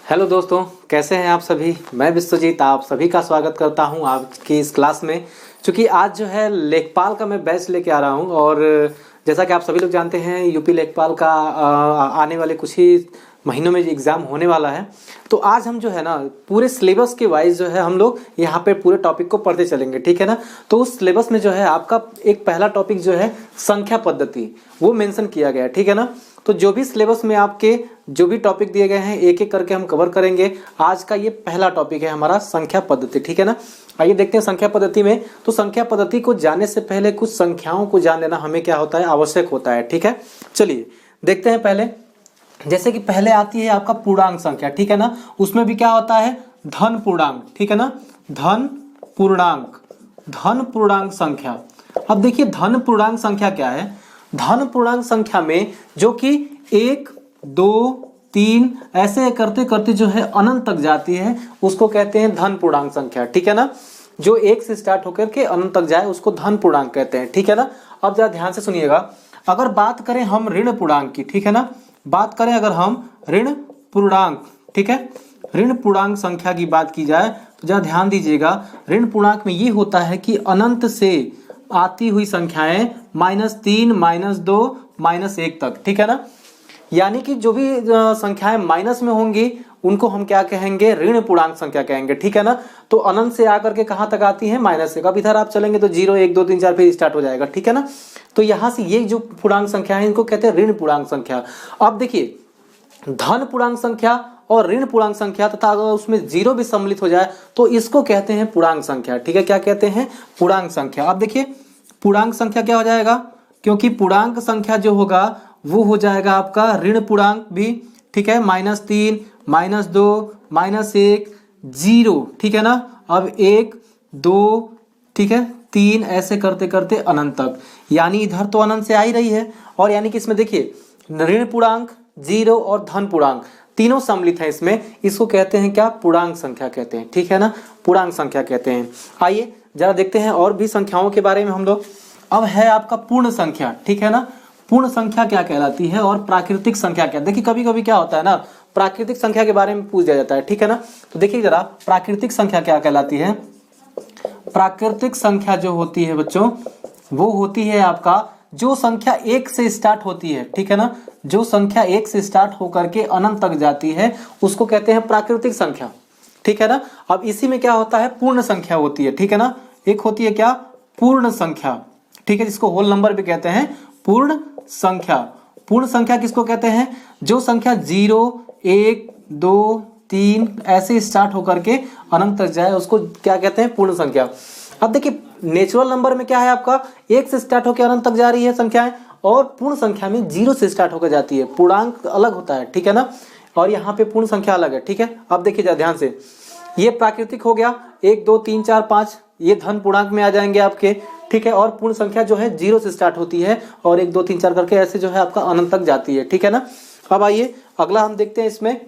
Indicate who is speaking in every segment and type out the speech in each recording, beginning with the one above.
Speaker 1: Hello दोस्तों, कैसे हैं आप सभी। मैं विश्वजीत आप सभी का स्वागत करता हूं आज की इस क्लास में। क्योंकि आज जो है लेखपाल का मैं बैच लेके आ रहा हूं और जैसा कि आप सभी लोग जानते हैं यूपी लेखपाल का आने वाले कुछ ही महीनों में एग्ज़ाम होने वाला है। तो आज हम जो है ना पूरे सिलेबस के वाइज जो है हम लोग यहाँ पे पूरे टॉपिक को पढ़ते चलेंगे, ठीक है ना। तो उस सिलेबस में जो है आपका एक पहला टॉपिक जो है संख्या पद्धति वो मेंशन किया गया है, ठीक है ना। तो जो भी सिलेबस में आपके जो भी टॉपिक दिए गए हैं एक एक करके हम कवर करेंगे। आज का ये पहला टॉपिक है हमारा संख्या पद्धति, ठीक है ना। आइए देखते हैं संख्या पद्धति में। तो संख्या पद्धति को जानने से पहले कुछ संख्याओं को जान लेना हमें क्या होता है, आवश्यक होता है, ठीक है। चलिए देखते हैं पहले। जैसे कि पहले आती है आपका पूर्णांक संख्या, ठीक है ना। उसमें भी क्या होता है, धन पूर्णांक, ठीक है ना। धन पूर्णांक संख्या। अब देखिए धन पूर्णांक संख्या क्या है। धन पूर्णांक संख्या में जो कि 1, 2, 3 ऐसे करते करते जो है अनंत तक जाती है उसको कहते हैं धन पूर्णांक संख्या, ठीक है ना। जो 1 से स्टार्ट होकर के अनंत तक जाए उसको धन पूर्णांक कहते हैं, ठीक है ना। अब जरा ध्यान से सुनिएगा। अगर बात करें हम ऋण पूर्णांक की, ठीक है ना, बात करें अगर हम ऋण पूर्णांक, ठीक है, ऋण पूर्णांक संख्या की बात की जाए तो जरा ध्यान दीजिएगा। ऋण पूर्णांक में ये होता है कि अनंत से आती हुई संख्याएं -3, -2, -1 तक, ठीक है ना। यानी कि जो भी संख्याएं माइनस में होंगी उनको हम क्या कहेंगे, ऋण पूर्णांक संख्या कहेंगे, ठीक है ना। तो अनंत से आकर के कहां तक आती है, माइनस से। अब इधर आप चलेंगे तो 0, 1, 2, 3, 4 फिर स्टार्ट हो जाएगा, ठीक है ना। तो यहां से ये जो पूर्णांक संख्या है इनको कहते हैं ऋण पूर्णांक संख्या। अब देखिए धन पूर्णांक संख्या और ऋण पूर्णांक संख्या तथा अगर उसमें 0 भी सम्मिलित हो जाए तो इसको कहते हैं पूर्णांक संख्या, ठीक है। क्या कहते हैं, पूर्णांक संख्या। अब देखिए पूर्णांक संख्या क्या हो जाएगा, क्योंकि पूर्णांक संख्या जो होगा वो हो जाएगा आपका ऋण पूर्णांक भी, ठीक है। -3, -2, -1, 0, ठीक है ना। अब 1, 2, ठीक है, 3 ऐसे करते करते अनंत तक। यानी इधर तो अनंत से आ ही रही है और यानी कि इसमें देखिए ऋण पूर्णांक, 0 और धन पूर्णांक तीनों सम्मिलित है इसमें। इसको कहते हैं क्या, पूर्णांक संख्या कहते हैं, ठीक है ना, पूर्णांक संख्या कहते हैं। आइए जरा देखते हैं और भी संख्याओं के बारे में हम लोग। अब है आपका पूर्ण संख्या, ठीक है ना। पूर्ण संख्या क्या कहलाती है और प्राकृतिक संख्या क्या। देखिए कभी कभी क्या होता है ना, प्राकृतिक संख्या के बारे में पूछ दिया जाता है, ठीक है ना। तो देखिए जरा प्राकृतिक संख्या क्या कहलाती है। प्राकृतिक संख्या जो होती है बच्चों वो होती है आपका जो संख्या 1 से स्टार्ट होती है, ठीक है ना। जो संख्या 1 से स्टार्ट होकर के अनंत तक जाती है उसको कहते हैं प्राकृतिक संख्या, ठीक है ना। अब इसी में क्या होता है, पूर्ण संख्या होती है, ठीक है ना। एक होती है क्या, पूर्ण संख्या, ठीक है, जिसको होल नंबर भी कहते हैं पूर्ण संख्या। पूर्ण संख्या किसको कहते हैं, जो संख्या 0, 1, 2, 3 ऐसे स्टार्ट होकर के अनंत तक जाए उसको क्या कहते हैं, पूर्ण संख्या। अब देखिए नेचुरल नंबर में क्या है आपका 1 से स्टार्ट होकर अनंत तक जा रही है संख्याएं और पूर्ण संख्या में 0 से स्टार्ट होकर जाती है। पूर्णांक अलग होता है, ठीक है ना, और यहाँ पे पूर्ण संख्या अलग है, ठीक है। अब देखिए जरा ध्यान से, ये प्राकृतिक हो गया 1, 2, 3, 4, 5 ये धन पूर्णांक में आ जाएंगे आपके, ठीक है। और पूर्ण संख्या जो है 0 से स्टार्ट होती है और 1, 2, 3, 4 करके ऐसे जो है आपका अनंत तक जाती है, ठीक है ना। अब आइए अगला हम देखते हैं इसमें।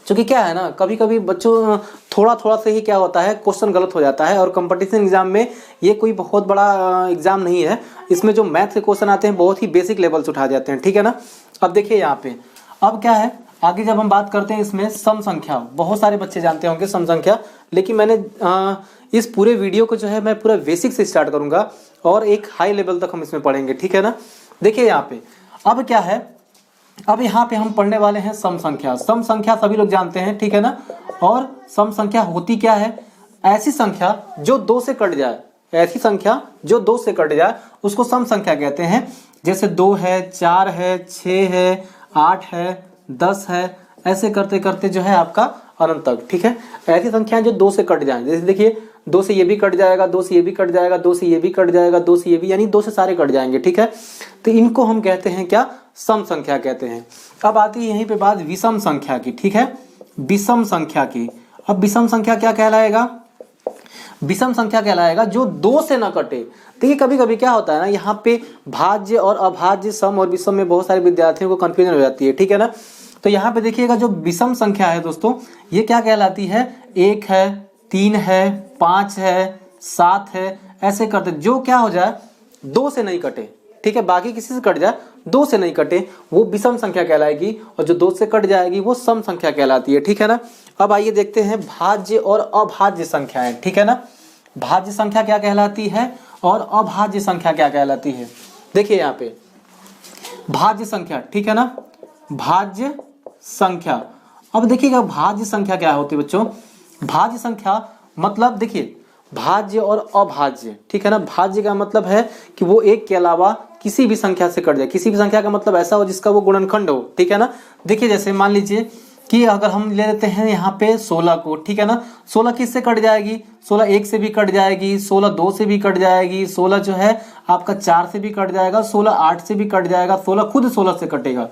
Speaker 1: क्योंकि क्या है ना, कभी कभी बच्चों थोड़ा से ही क्या होता है, क्वेश्चन गलत हो जाता है और कंपटीशन एग्जाम में ये कोई बहुत बड़ा एग्जाम नहीं है। इसमें जो मैथ के क्वेश्चन आते हैं बहुत ही बेसिक लेवल से उठा जाते हैं, ठीक है ना। अब देखिए यहाँ पे अब क्या है, आगे जब हम बात करते हैं इसमें सम संख्या, बहुत सारे बच्चे जानते होंगे सम संख्या, लेकिन मैंने इस पूरे वीडियो को जो है मैं पूरा बेसिक से स्टार्ट करूंगा और एक हाई लेवल तक हम इसमें पढ़ेंगे, ठीक है ना। देखिए यहाँ पे अब क्या है, अब यहाँ पे हम पढ़ने वाले हैं सम संख्या। सम संख्या सभी लोग जानते हैं, ठीक है ना। और सम संख्या होती क्या है, ऐसी संख्या जो 2 से कट जाए, ऐसी संख्या जो 2 से कट जाए उसको सम संख्या कहते हैं। जैसे 2 है, 4 है, 6 है, 8 है, 10 है, ऐसे करते करते जो है आपका अनंत तक, ठीक है। ऐसी संख्याएं जो 2 से कट जाएं, जैसे देखिए 2 से ये भी कट जाएगा, 2 से ये भी कट जाएगा, 2 से ये भी कट जाएगा, 2 से ये भी, यानी 2 से सारे कट जाएंगे, ठीक है। तो इनको हम कहते हैं क्या, सम संख्या कहते हैं। अब आती है यहीं पे बात विषम संख्या की, ठीक है, विषम संख्या की। अब विषम संख्या क्या कहलाएगा, विषम संख्या कहलाएगा जो 2 से न कटे। देखिए कभी कभी क्या होता है ना, यहाँ पे भाज्य और अभाज्य, सम और विषम में बहुत सारे विद्यार्थियों को कंफ्यूजन हो जाती है, ठीक है ना। तो यहाँ पे देखिएगा जो विषम संख्या है दोस्तों ये क्या कहलाती है, 1 है, 3 है, 5 है, 7 है, ऐसे करते जो क्या हो जाए 2 से नहीं कटे, ठीक है, बाकी किसी से कट जाए, 2 से नहीं कटे, वो विषम संख्या कहलाएगी, और जो 2 से कट जाएगी वो सम संख्या कहलाती है, ठीक है ना। अब आइए देखते हैं भाज्य और अभाज्य संख्याएं, ठीक है ना। भाज्य संख्या क्या कहलाती है और अभाज्य संख्या क्या कहलाती है। देखिए यहाँ पे भाज्य संख्या, ठीक है ना, भाज्य संख्या। अब देखिएगा भाज्य संख्या क्या होती है बच्चों। भाज्य संख्या मतलब देखिए भाज्य और अभाज्य, ठीक है ना। भाज्य का मतलब है कि वो एक के अलावा किसी भी संख्या से कट जाए, किसी भी संख्या का मतलब ऐसा हो जिसका वो गुणनखंड हो, ठीक है ना। देखिए जैसे मान लीजिए कि अगर हम ले लेते हैं यहाँ पे 16 को, ठीक है ना। 16 किससे कट जाएगी, 16 1 से भी कट जाएगी, 16 2 से भी कट जाएगी, 16 जो है आपका 4 से भी कट जाएगा, 16 8 से भी कट जाएगा, 16 खुद 16 से कटेगा।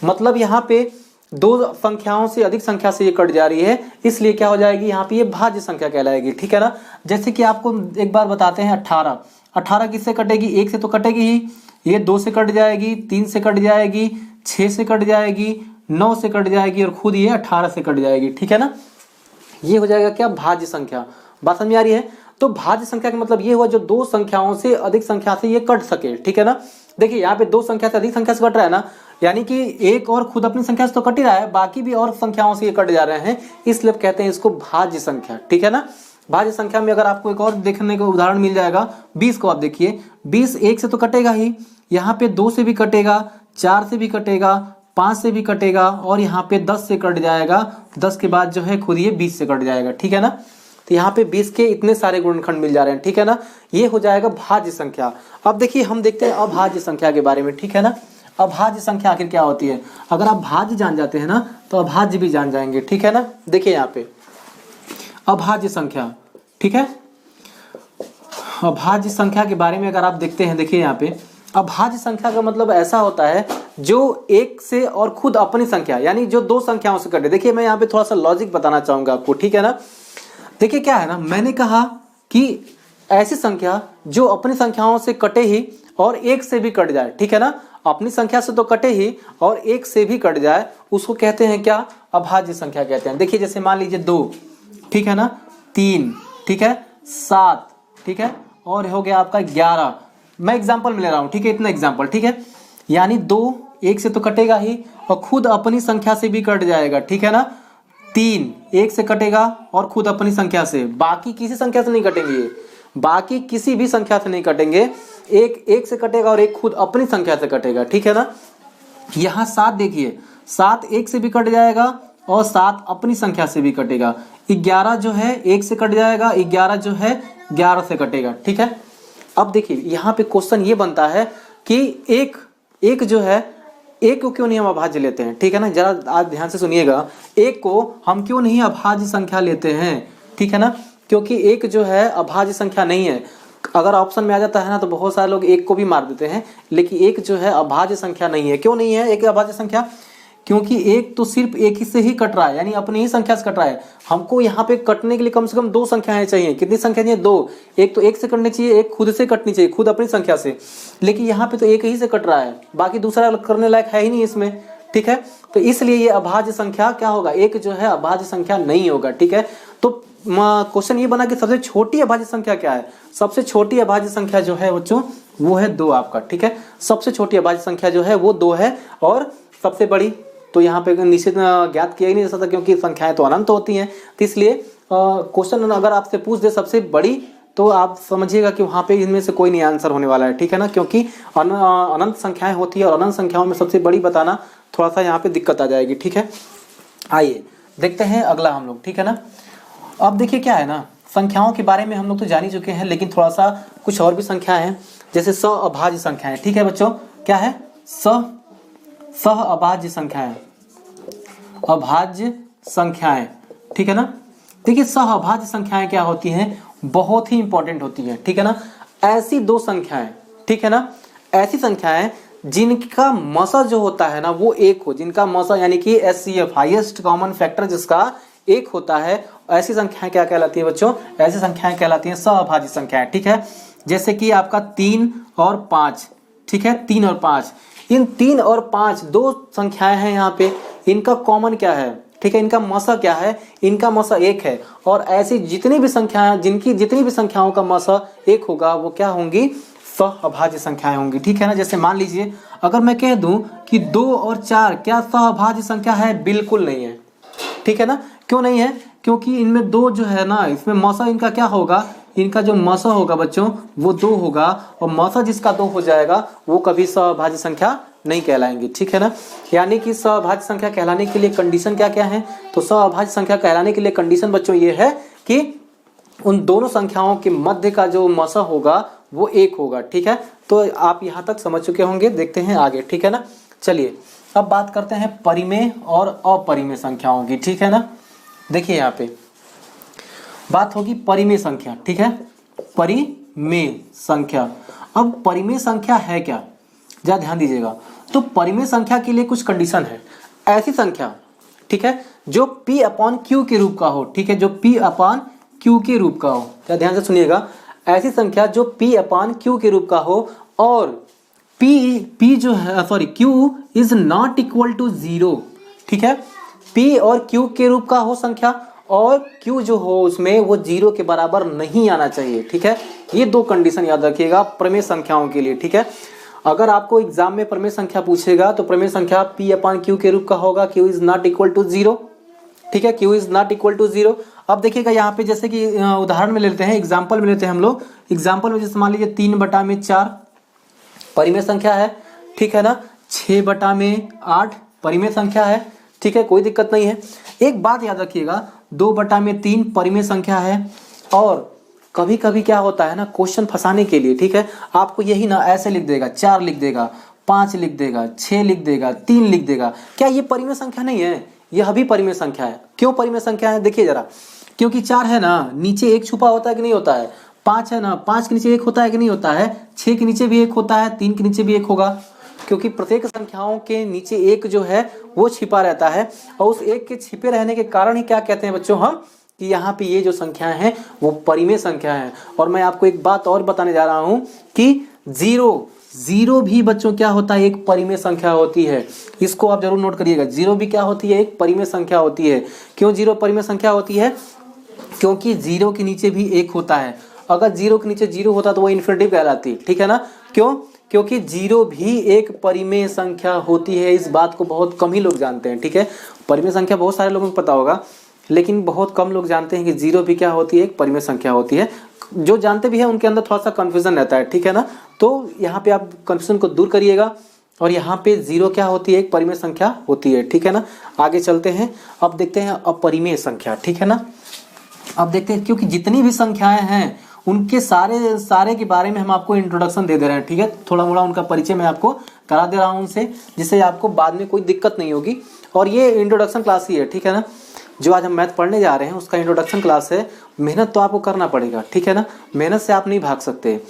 Speaker 1: मतलब यहाँ पे 2 संख्याओं से अधिक संख्या से ये कट जा रही है, इसलिए क्या हो जाएगी यहाँ पे ये भाज्य संख्या कहलाएगी, ठीक है ना। जैसे कि आपको एक बार बताते हैं 18, 18 किससे कटेगी, 1 से तो कटेगी ही, ये 2 से कट जाएगी, 3 से कट जाएगी, 6 से कट जाएगी, 9 से कट जाएगी और खुद ये 18 से कट जाएगी, ठीक है ना। ये हो जाएगा क्या, भाज्य संख्या। बात समझ में आ रही है। तो भाज्य संख्या का मतलब ये हुआ जो 2 संख्याओं से अधिक संख्या से ये कट सके, ठीक है ना। देखिए यहाँ पे 2 संख्या से अधिक संख्या से कट रहा है ना, यानी कि एक और खुद अपनी संख्या से तो कट ही रहा है, बाकी भी और संख्याओं से ये कट जा रहे हैं, इसलिए कहते हैं इसको भाज्य संख्या, ठीक है ना। भाज्य संख्या में अगर आपको एक और देखने का उदाहरण मिल जाएगा, 20 को आप देखिए, 20 1 से तो कटेगा ही, यहाँ पे 2 से भी कटेगा, 4 से भी कटेगा, 5 से भी कटेगा और यहाँ पे 10 से कट जाएगा, 10 के बाद जो है खुद ये 20 से कट जाएगा, ठीक है ना। तो यहाँ पे 20 के इतने सारे गुणनखंड मिल जा रहे हैं, ठीक है ना। ये हो जाएगा भाज्य संख्या। अब देखिए हम देखते हैं अभाज्य संख्या के बारे में, ठीक है ना। अभाज्य संख्या आखिर क्या होती है। अगर आप भाज्य जान जाते हैं ना तो अभाज्य भी जान जाएंगे, ठीक है ना। देखिए यहाँ पे अभाज्य संख्या, ठीक है। अभाज्य संख्या के बारे में अगर आप देखते हैं, देखिए यहाँ पे अभाज्य संख्या का मतलब ऐसा होता है जो एक से और खुद अपनी संख्या, यानी जो 2 संख्याओं से कटे। देखिए मैं यहाँ पे थोड़ा सा लॉजिक बताना चाहूंगा आपको, ठीक है ना। देखिए क्या है ना, मैंने कहा कि ऐसी संख्या जो अपनी संख्याओं से कटे ही और 1 से भी कट जाए, ठीक है ना। अपनी संख्या से तो कटे ही और 1 से भी कट जाए, उसको कहते हैं क्या, अभाज्य संख्या कहते हैं। देखिए जैसे मान लीजिए 2, ठीक है ना, 3, ठीक है, 7, ठीक है, और हो गया आपका 11। मैं एग्जांपल में ले रहा हूं, ठीक है, इतना एग्जांपल, ठीक है। यानी 2 1 से तो कटेगा ही और खुद अपनी संख्या से भी कट जाएगा, ठीक है ना। 3 1 से कटेगा और खुद अपनी संख्या से, बाकी किसी संख्या से नहीं कटेंगे ये, बाकी किसी भी संख्या से नहीं कटेंगे। 1 1 से कटेगा और 1 खुद अपनी संख्या से कटेगा, ठीक है ना। यहाँ 7 देखिए, 7 1 से भी कट जाएगा और 7 अपनी संख्या से भी कटेगा। 11 जो है 1 से कट जाएगा, 11 जो है 11 से कटेगा, ठीक है। अब देखिए यहाँ पे क्वेश्चन ये बनता है कि एक जो है, एक को क्यों नहीं हम अभाज्य लेते हैं, ठीक है ना। जरा आज ध्यान से सुनिएगा, एक को हम क्यों नहीं अभाज्य संख्या लेते हैं, ठीक है ना। क्योंकि एक जो है अभाज्य संख्या नहीं है। अगर ऑप्शन में आ जाता है ना तो बहुत सारे लोग एक को भी मार देते हैं, लेकिन एक जो है अभाज्य संख्या नहीं है। क्यों नहीं है एक अभाज्य संख्या, क्योंकि एक तो सिर्फ एक ही से ही कट रहा है, यानी अपनी ही संख्या से कट रहा है। हमको यहाँ पे कटने के लिए कम से कम 2 संख्याएं चाहिए। कितनी संख्या चाहिए, 2। एक तो 1 से कटनी चाहिए, एक खुद से कटनी चाहिए, खुद अपनी संख्या से, लेकिन यहाँ पे तो एक ही से कट रहा है, बाकी दूसरा करने लायक है ही नहीं इसमें, ठीक है। तो इसलिए ये अभाज्य संख्या क्या होगा, एक जो है अभाज्य संख्या नहीं होगा, ठीक है। तो क्वेश्चन ये बना कि सबसे छोटी अभाज्य संख्या क्या है। सबसे छोटी अभाज्य संख्या जो है बच्चों वो है 2 आपका, ठीक है। सबसे छोटी अभाज्य संख्या जो है वो 2 है, और सबसे बड़ी तो यहाँ पे निश्चित ज्ञात किया ही नहीं जा सकता, क्योंकि संख्याएं तो अनंत होती हैं। तो इसलिए क्वेश्चन अगर आपसे पूछ दे सबसे बड़ी, तो आप समझिएगा कि वहाँ पे इनमें से कोई नहीं आंसर होने वाला है, ठीक है ना। क्योंकि अनंत संख्याएं होती है और अनंत संख्याओं में सबसे बड़ी बताना थोड़ा सा यहाँ पे दिक्कत आ जाएगी, ठीक है। आइए देखते हैं अगला हम लोग, ठीक है ना। अब देखिए क्या है ना, संख्याओं के बारे में हम लोग तो जान ही चुके हैं, लेकिन थोड़ा सा कुछ और भी संख्या है, जैसे सहअभाज्य संख्याएं, ठीक है बच्चों। क्या है, सहअभाज्य संख्याएं, अभाज्य संख्याएं, ठीक है ना। देखिए सहअभाज्य संख्याएं क्या होती हैं, बहुत ही इंपॉर्टेंट होती है, ठीक है ना। ऐसी 2 संख्याएं, ठीक है ना, ऐसी संख्याएं जिनका मसा जो होता है ना वो 1 हो, जिनका मसा यानी कि HCF हाईएस्ट कॉमन फैक्टर जिसका 1 होता है, ऐसी संख्याएं क्या कहलाती है बच्चों, ऐसी संख्याएं कहलाती हैं सहअभाज्य संख्याएं, ठीक है। जैसे कि आपका 3 और 5, ठीक है, 3 और 5, इन 3 और 5 2 संख्याएं हैं यहाँ पे, इनका कॉमन क्या है, ठीक है, इनका मसा क्या है, इनका मसा 1 है। और ऐसी जितनी भी संख्याएं, जिनकी जितनी भी संख्याओं का मसा 1 होगा वो क्या होंगी, सहअभाज्य संख्याएं होंगी, ठीक है ना। जैसे मान लीजिए अगर मैं कह दूं कि 2 और 4 क्या सहअभाज्य संख्या है, बिल्कुल नहीं है, ठीक है ना। क्यों नहीं है? क्योंकि इनमें 2 जो है ना, इसमें मौसा इनका क्या होगा, इनका जो मौसा होगा बच्चों वो 2 होगा, और मौसा जिसका 2 हो जाएगा वो कभी सहअभाज्य संख्या नहीं कहलाएंगे, ठीक है ना। यानी कि सहअभाज्य संख्या कहलाने के लिए कंडीशन क्या क्या है, तो सहअभाज्य संख्या कहलाने के लिए कंडीशन बच्चों ये है कि उन दोनों संख्याओं के मध्य का जो मौसा होगा वो 1 होगा, ठीक है। तो आप यहाँ तक समझ चुके होंगे, देखते हैं आगे, ठीक है ना। चलिए अब बात करते हैं परिमेय और अपरिमेय संख्याओं की, ठीक है ना। देखिए यहाँ पे बात होगी परिमेय संख्या, ठीक है, परिमेय संख्या। अब परिमेय संख्या है क्या, जरा ध्यान दीजिएगा। तो परिमेय संख्या के लिए कुछ कंडीशन है। ऐसी संख्या, ठीक है, जो P/Q के रूप का हो, ठीक है, जो P/Q के रूप का हो, क्या ध्यान से सुनिएगा। ऐसी संख्या जो P/Q के रूप का हो और P जो है Q is not equal to 0, ठीक है। P और Q के रूप का हो संख्या और Q जो हो उसमें वो 0 के बराबर नहीं आना चाहिए, ठीक है। ये 2 कंडीशन याद रखिएगा प्रमेय संख्याओं के लिए, ठीक है। अगर आपको एग्जाम में प्रमेय संख्या पूछेगा तो प्रमेय संख्या P/Q के रूप का होगा, Q is not equal to 0, ठीक है, Q is not equal to 0। अब देखिएगा यहाँ पे जैसे कि उदाहरण में लेते हैं, एग्जाम्पल में लेते हैं हम लोग। एग्जाम्पल में जैसे मान लीजिए 3/4 परिमेय संख्या है, ठीक है ना। 6/8 परिमेय संख्या है, ठीक है, कोई दिक्कत नहीं है। एक बात याद रखिएगा, 2/3 परिमेय संख्या है। और कभी कभी क्या होता है ना, क्वेश्चन फंसाने के लिए, ठीक है, आपको यही ना ऐसे लिख देगा, 4 लिख देगा, 5 लिख देगा, 6 लिख देगा, 3 लिख देगा। क्या ये परिमेय संख्या नहीं है? यह भी परिमेय संख्या है। क्यों परिमेय संख्या है, देखिए जरा। क्योंकि 4 है ना, नीचे 1 छुपा होता है कि नहीं होता है। 5 है ना, 5 के नीचे 1 होता है कि नहीं होता है। 6 के नीचे भी 1 होता है, 3 के नीचे भी 1 होगा। क्योंकि प्रत्येक संख्याओं के नीचे 1 जो है वो छिपा रहता है, और उस 1 के छिपे रहने के कारण ही क्या कहते हैं बच्चों हम, कि यहाँ पे ये जो संख्याएं हैं वो परिमेय संख्या है। और मैं आपको एक बात और बताने जा रहा हूँ कि जीरो भी बच्चों क्या होता है, एक परिमेय संख्या होती है। इसको आप जरूर नोट करिएगा, 0 भी क्या होती है, एक परिमेय संख्या होती है। क्यों 0 परिमेय संख्या होती है? क्योंकि 0 के नीचे भी 1 होता है। अगर 0 के नीचे 0 होता तो वो इन्फिनिटिव कहलाती, ठीक है ना। क्यों? क्योंकि 0 भी एक परिमेय संख्या होती है। इस बात को बहुत कम ही लोग जानते हैं, ठीक है। परिमेय संख्या बहुत सारे लोगों को पता होगा, लेकिन बहुत कम लोग जानते हैं कि 0 भी क्या होती है, एक परिमेय संख्या होती है। जो जानते भी हैं उनके अंदर थोड़ा सा कंफ्यूजन रहता है, ठीक है ना। तो यहाँ पे आप कंफ्यूजन को दूर करिएगा। और यहाँ पे 0 क्या होती है, एक परिमेय संख्या होती है, ठीक है ना। आगे चलते हैं, अब देखते हैं अपरिमेय संख्या, ठीक है ना। अब देखते हैं, क्योंकि जितनी भी संख्याएं हैं उनके सारे के बारे में हम आपको इंट्रोडक्शन दे दे रहे हैं, ठीक है। थोड़ा मोड़ा उनका परिचय मैं आपको करा दे रहा हूँ उनसे, जिससे आपको बाद में कोई दिक्कत नहीं होगी। और ये इंट्रोडक्शन क्लास ही है, ठीक है ना। जो आज हम मैथ पढ़ने जा रहे हैं उसका इंट्रोडक्शन क्लास है। मेहनत तो आपको करना पड़ेगा, ठीक है ना। मेहनत से आप नहीं भाग सकते,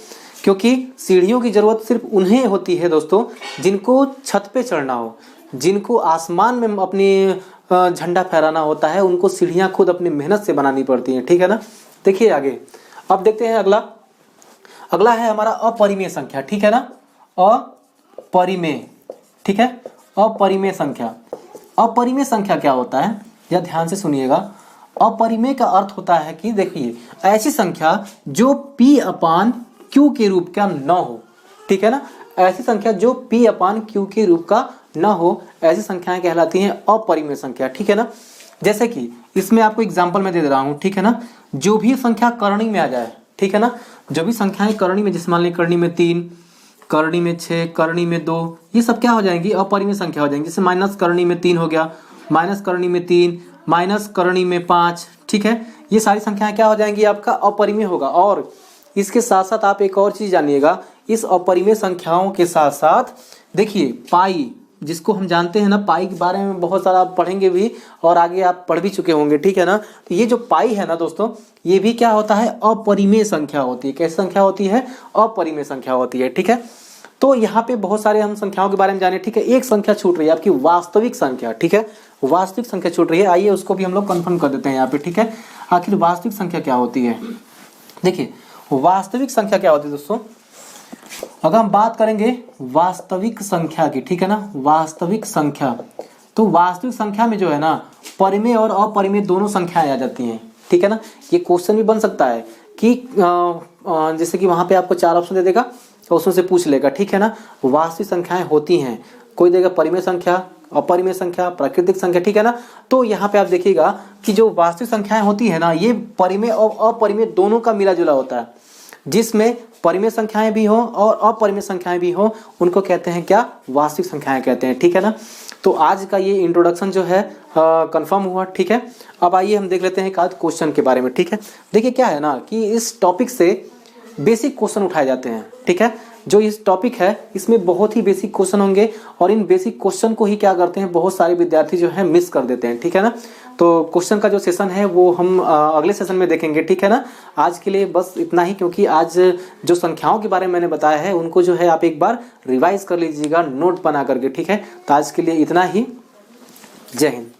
Speaker 1: क्योंकि सीढ़ियों की जरूरत सिर्फ उन्हें होती है दोस्तों जिनको छत पे चढ़ना हो, जिनको आसमान में अपनी झंडा फहराना होता है। उनको सीढ़ियां खुद अपनी मेहनत से बनानी पड़ती हैं, ठीक है ना। देखिए आगे, अब देखते हैं अगला है हमारा अपरिमेय संख्या, ठीक है ना। अपरिमेय, ठीक है, अपरिमेय संख्या। अपरिमेय संख्या क्या होता है, या ध्यान से सुनिएगा। अपरिमेय का अर्थ होता है कि देखिए, ऐसी संख्या जो P/Q के रूप का न हो, ठीक है ना। ऐसी संख्या जो P/Q के रूप का न हो, ऐसी संख्याएं कहलाती हैं अपरिमेय संख्या, ठीक है ना। जैसे कि इसमें आपको एग्जांपल मैं दे दे रहा हूं, ठीक है ना। जो भी संख्या करणी में आ जाए, ठीक है ना, जो भी संख्याएं करणी में, जैसे मान लीजिए करणी में 3, करणी में 6, करणी में 2, ये सब क्या हो जाएंगी, अपरिमेय संख्या हो जाएंगी। जैसे माइनस करणी में 3 हो गया, माइनस करणी में 3, माइनस करणी में 5, ठीक है। ये सारी संख्याएं क्या हो जाएंगी, आपका अपरिमेय होगा। और इसके साथ साथ आप एक और चीज जानिएगा, इस अपरिमेय संख्याओं के साथ साथ देखिए पाई, जिसको हम जानते हैं ना, पाई के बारे में बहुत सारा आप पढ़ेंगे भी और आगे आप पढ़ भी चुके होंगे, ठीक है ना। तो ये जो पाई है ना दोस्तों, ये भी क्या होता है, अपरिमेय संख्या होती है। कैसी संख्या होती है, अपरिमेय संख्या होती है, ठीक है। तो यहाँ पे बहुत सारे हम संख्याओं के बारे में जाने, ठीक है। एक संख्या छूट रही है आपकी, वास्तविक संख्या, ठीक है। वास्तविक संख्या छूट रही है, आइए उसको भी हम लोग कंफर्म कर देते हैं यहाँ पे, ठीक है। आखिर वास्तविक संख्या क्या होती है, देखिए वास्तविक संख्या क्या होती है दोस्तों। अगर हम बात करेंगे वास्तविक संख्या की, ठीक है ना, वास्तविक संख्या, तो वास्तविक संख्या में जो है ना, परिमेय और अपरिमेय दोनों संख्याएं आ जाती हैं, ठीक है ना। ये क्वेश्चन भी बन सकता है कि जैसे कि वहां पे आपको 4 ऑप्शन दे देगा तो उसमें से पूछ लेगा, ठीक है ना। वास्तविक संख्याएं होती हैं, कोई देगा परिमेय संख्या, अपरिमेय संख्या, प्राकृतिक संख्या, ठीक है ना। तो यहाँ पे आप देखिएगा कि जो वास्तविक संख्याएं होती है ना, ये परिमेय और अपरिमेय दोनों का मिला जुला होता है। जिसमें परिमेय संख्याएं भी हो और अपरिमेय संख्याएं भी हो, उनको कहते हैं क्या, वास्तविक संख्याएं कहते हैं, ठीक है ना। तो आज का ये इंट्रोडक्शन जो है कंफर्म हुआ, ठीक है। अब आइए हम देख लेते हैं एक आध क्वेश्चन के बारे में, ठीक है। देखिए क्या है ना कि इस टॉपिक से बेसिक क्वेश्चन उठाए जाते हैं, ठीक है। जो इस टॉपिक है इसमें बहुत ही बेसिक क्वेश्चन होंगे और इन बेसिक क्वेश्चन को ही क्या करते हैं, बहुत सारे विद्यार्थी जो है मिस कर देते हैं, ठीक है ना। तो क्वेश्चन का जो सेशन है वो हम अगले सेशन में देखेंगे, ठीक है ना। आज के लिए बस इतना ही, क्योंकि आज जो संख्याओं के बारे में मैंने बताया है उनको जो है आप एक बार रिवाइज कर लीजिएगा नोट बना करके, ठीक है। तो आज के लिए इतना ही, जय हिंद।